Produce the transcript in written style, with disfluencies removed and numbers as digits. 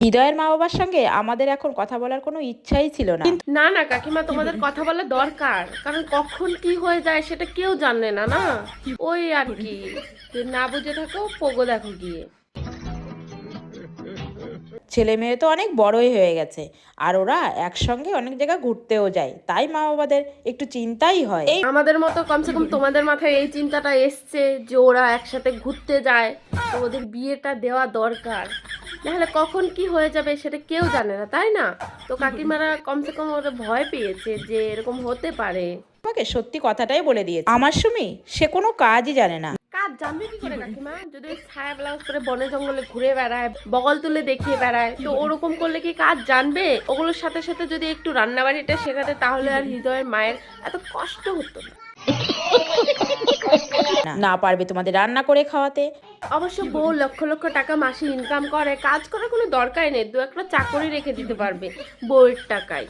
হৃদয়ের মা বাবার সঙ্গে আমাদের এখন কথা বলার কোনো ইচ্ছাই ছিল না। না না কাকিমা, তোমাদের কথা বলা দরকার, কারণ কখন কি হয়ে যায় সেটা কেউ জানে না। না ওই আর কি, না বুঝে থাকো, পোগো দেখো গিয়ে। ছেলে মেয়ে তো অনেক বড়ই হয়ে গেছে, আর ওরা একসঙ্গে অনেক জায়গা ঘুরতেও যায়, তাই মা বাবাদের একটু চিন্তাই হয়। এই আমাদের মতো কমসে কম তোমাদের মাথায় এই চিন্তাটা এসছে যে ওরা একসাথে ঘুরতে যায়, তো ওদের বিয়েটা দেওয়া দরকার, নাহলে কখন কি হয়ে যাবে সেটা কেউ জানে না, তাই না? তো কাকিমারা কমসে কম ওরা ভয় পেয়েছে যে এরকম হতে পারে। আমাকে সত্যি কথাটাই বলে দিয়েছে। আমার সুমি সে কোনো কাজই জানে না। কাজ জানবে কি করে কাকিমা? যদি ওই ছায়া ব্লাউজ পরে বনে জঙ্গলে ঘুরে বেড়ায়, বগল তুলে দেখিয়ে বেড়ায়, তো ওরকম করলে কি কাজ জানবে? ওগুলোর সাথে সাথে যদি একটু রান্না বাড়িটা শেখাতে, তাহলে আর হৃদয়ের মায়ের এত কষ্ট হতো না। না পারবে তোমাদের রান্না করে খাওয়াতে। অবশ্য বউ লক্ষ লক্ষ টাকা মাসে ইনকাম করে, কাজ করার কোনো দরকার নেই, দু একটা চাকরি রেখে দিতে পারবে বউয়ের টাকায়।